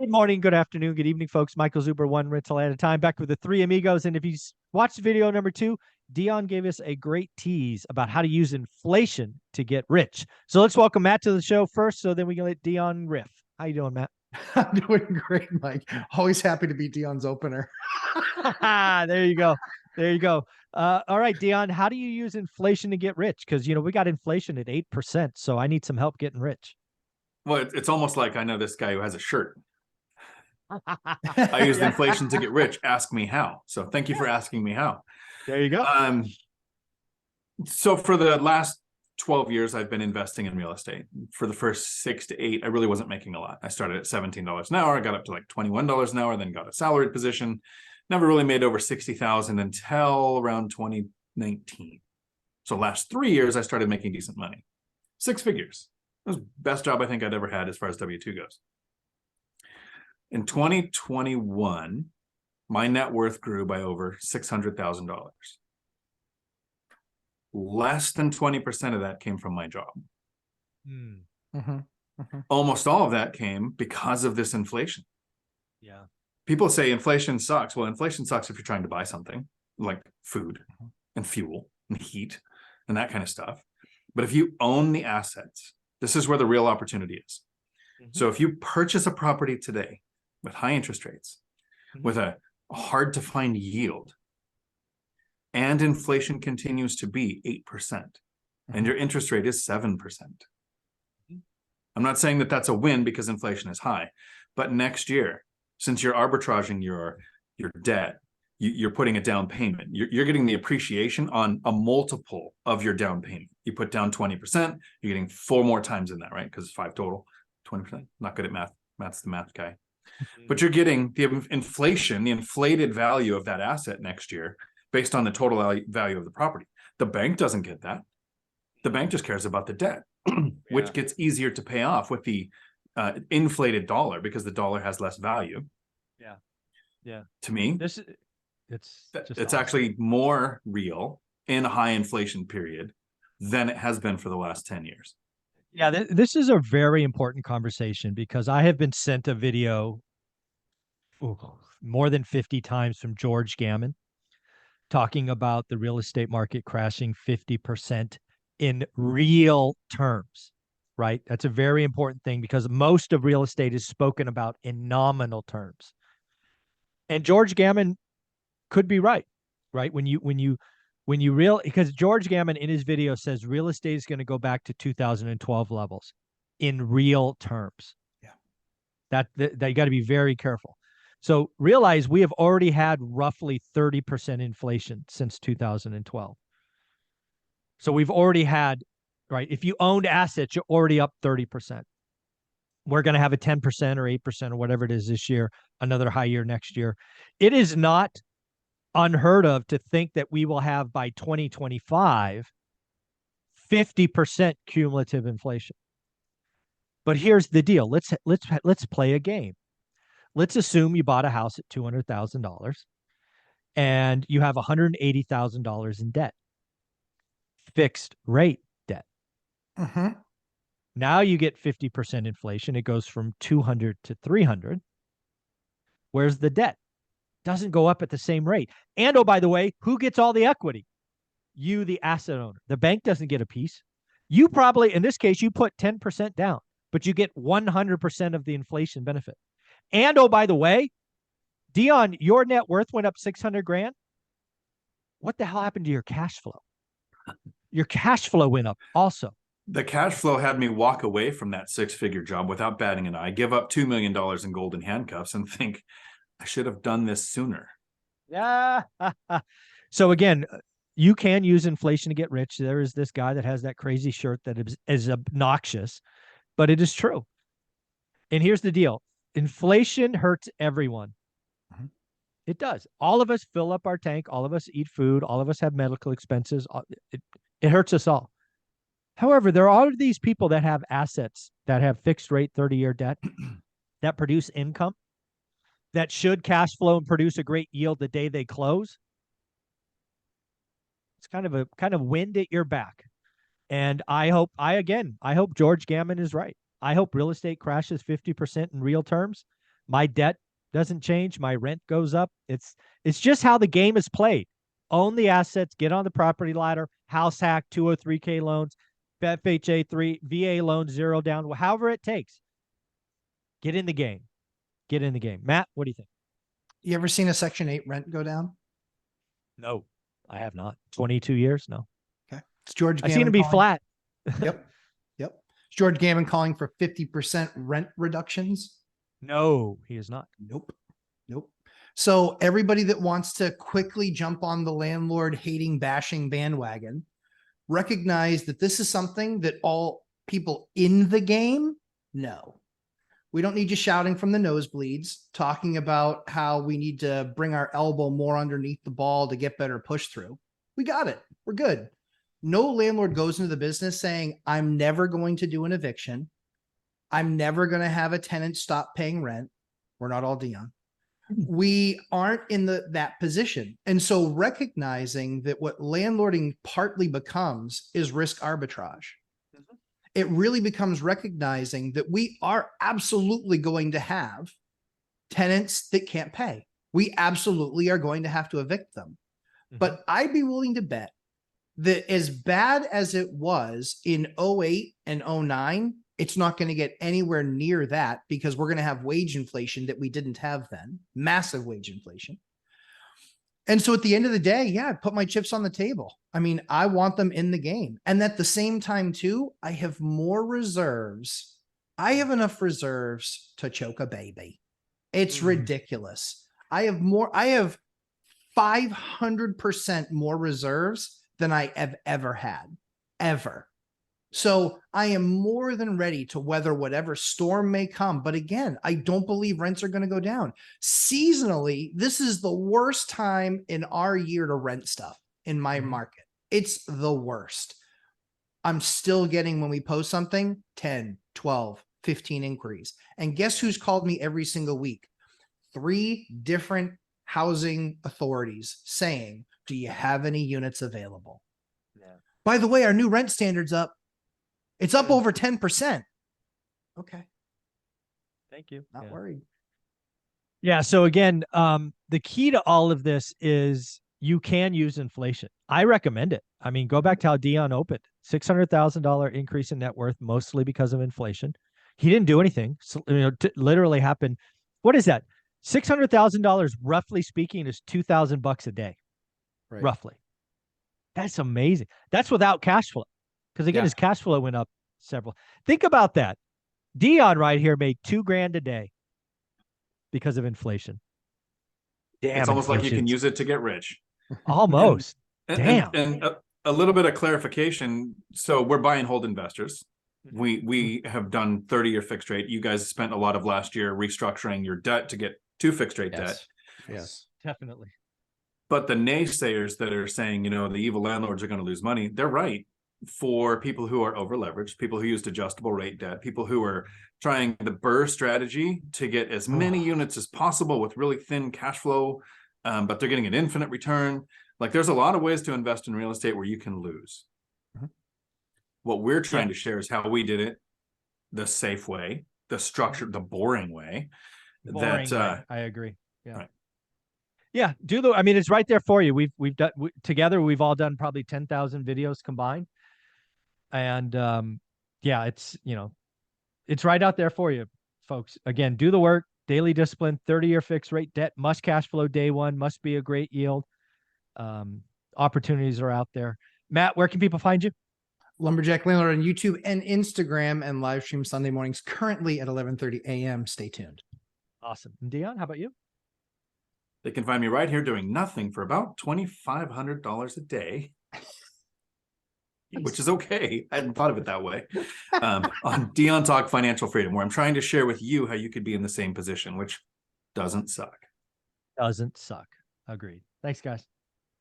Good morning, good afternoon, good evening, folks. Michael Zuber, one rental at a time, back with the three amigos. And if you watched video number 2, Dion gave us a great tease about how to use inflation to get rich. So let's welcome Matt to the show first, so then we can let Dion riff. How you doing, Matt? I'm doing great, Mike. Always happy to be Dion's opener. There you go. There you go. All right, Dion, how do you use inflation to get rich? Because, we got inflation at 8%, so I need some help getting rich. Well, it's almost like I know this guy who has a shirt. I used inflation to get rich. Ask me how. So thank you for asking me how. There you go. So for the last 12 years, I've been investing in real estate. For the first 6 to 8, I really wasn't making a lot. I started at $17 an hour. I got up to like $21 an hour, then got a salaried position. Never really made over $60,000 until around 2019. So last 3 years, I started making decent money. 6 figures. It was the best job I think I'd ever had as far as W-2 goes. In 2021, my net worth grew by over $600,000. Less than 20% of that came from my job. Almost all of that came because of this inflation. Yeah. People say inflation sucks. Well, inflation sucks if you're trying to buy something like food and fuel and heat and that kind of stuff. But if you own the assets, this is where the real opportunity is. So if you purchase a property today with high interest rates, with a hard to find yield, and inflation continues to be 8%, and your interest rate is 7%. I'm not saying that that's a win because inflation is high, but next year, since you're arbitraging your debt, you're putting a down payment. You're getting the appreciation on a multiple of your down payment. You put down 20%, you're getting 4 more times in that, right? Because it's 5 total, 20%. Not good at math. Matt's the math guy. But you're getting the inflation, the inflated value of that asset next year based on the total value of the property. The bank doesn't get that. The bank just cares about the debt, which gets easier to pay off with the inflated dollar because the dollar has less value. Yeah. To me, it's awesome. Actually more real in a high inflation period than it has been for the last 10 years. Yeah, this is a very important conversation because I have been sent a video more than 50 times from George Gammon talking about the real estate market crashing 50% in real terms, right? That's a very important thing because most of real estate is spoken about in nominal terms. And George Gammon could be right? Because George Gammon in his video says real estate is going to go back to 2012 levels in real terms. Yeah. That you got to be very careful. So realize we have already had roughly 30% inflation since 2012. So we've already had, right? If you owned assets, you're already up 30%. We're going to have a 10% or 8% or whatever it is this year, another high year next year. It is not unheard of to think that we will have by 2025 50% cumulative inflation. But here's the deal. Let's play a game. Let's assume you bought a house at $200,000 and you have $180,000 in debt. Fixed rate debt. Now you get 50% inflation. It goes from 200 to 300. Where's the debt? Doesn't go up at the same rate. And oh, by the way, who gets all the equity? You, the asset owner. The bank doesn't get a piece. You probably, in this case, you put 10% down, but you get 100% of the inflation benefit. And oh, by the way, Dion, your net worth went up 600 grand. What the hell happened to your cash flow? Your cash flow went up also. The cash flow had me walk away from that 6-figure job without batting an eye, give up $2 million in golden handcuffs and think, I should have done this sooner. Yeah. So again, you can use inflation to get rich. There is this guy that has that crazy shirt that is obnoxious, but it is true. And here's the deal. Inflation hurts everyone. It does. All of us fill up our tank. All of us eat food. All of us have medical expenses. It hurts us all. However, there are all of these people that have assets that have fixed rate 30-year debt that produce income that should cash flow and produce a great yield the day they close. It's kind of wind at your back. And I hope George Gammon is right. I hope real estate crashes 50% in real terms. My debt doesn't change. My rent goes up. It's just how the game is played. Own the assets, get on the property ladder, house hack, 203K loans, FHA 3, VA loans, 0 down, however it takes. Get in the game. Get in the game. Matt, what do you think? You ever seen a Section 8 rent go down? No, I have not. 22 years? No. Okay. It's George I Gammon seen it be calling- flat. Yep. Yep. It's George Gammon calling for 50% rent reductions. No, he is not. Nope. Nope. So everybody that wants to quickly jump on the landlord hating, bashing bandwagon, recognize that this is something that all people in the game know. We don't need you shouting from the nosebleeds, talking about how we need to bring our elbow more underneath the ball to get better push through. We got it. We're good. No landlord goes into the business saying, I'm never going to do an eviction. I'm never going to have a tenant stop paying rent. We're not all Dion. We aren't in that position. And so recognizing that what landlording partly becomes is risk arbitrage. It really becomes recognizing that we are absolutely going to have tenants that can't pay. We absolutely are going to have to evict them. But I'd be willing to bet that as bad as it was in 08 and 09, it's not going to get anywhere near that because we're going to have wage inflation that we didn't have then, massive wage inflation. And so at the end of the day, yeah, I put my chips on the table. I mean, I want them in the game. And at the same time, too, I have more reserves. I have enough reserves to choke a baby. It's ridiculous. I have 500% more reserves than I have ever had, ever. So I am more than ready to weather whatever storm may come. But again, I don't believe rents are going to go down. Seasonally, this is the worst time in our year to rent stuff in my market. It's the worst. I'm still getting, when we post something, 10, 12, 15 inquiries. And guess who's called me every single week? 3 different housing authorities saying, do you have any units available? Yeah. By the way, our new rent standard's up. It's up over 10%. Okay. Thank you. Not worried. Yeah. So again, the key to all of this is you can use inflation. I recommend it. I mean, go back to how Dion opened. $600,000 increase in net worth, mostly because of inflation. He didn't do anything. So, literally happened. What is that? $600,000, roughly speaking, is $2,000 a day. Right. Roughly. That's amazing. That's without cash flow. Because again, his cash flow went up several. Think about that. Dion right here made $2,000 a day because of inflation. Damn, it's almost like you can use it to get rich. Almost. Damn. And a little bit of clarification. So we're buy and hold investors. We have done 30-year fixed rate. You guys spent a lot of last year restructuring your debt to get to fixed rate debt. Yes, definitely. But the naysayers that are saying, the evil landlords are going to lose money, they're right. For people who are over leveraged, people who used adjustable rate debt, people who are trying the BRRRR strategy to get as many units as possible with really thin cash flow, but they're getting an infinite return. Like there's a lot of ways to invest in real estate where you can lose. What we're trying to share is how we did it the safe way, the structured, the boring way. I agree. Yeah. Right. Yeah. I mean, it's right there for you. We've done together. We've all done probably 10,000 videos combined. And it's, it's right out there for you, folks. Again, do the work, daily discipline, 30-year fixed rate debt, must cash flow day one, must be a great yield. Opportunities are out there. Matt, where can people find you? Lumberjack Landlord on YouTube and Instagram, and live stream Sunday mornings currently at 11:30 a.m. Stay tuned. Awesome. And Dion, how about you? They can find me right here doing nothing for about $2,500 a day. Which is okay. I hadn't thought of it that way. On Dion Talk Financial Freedom, where I'm trying to share with you how you could be in the same position, which doesn't suck. Doesn't suck. Agreed. Thanks, guys.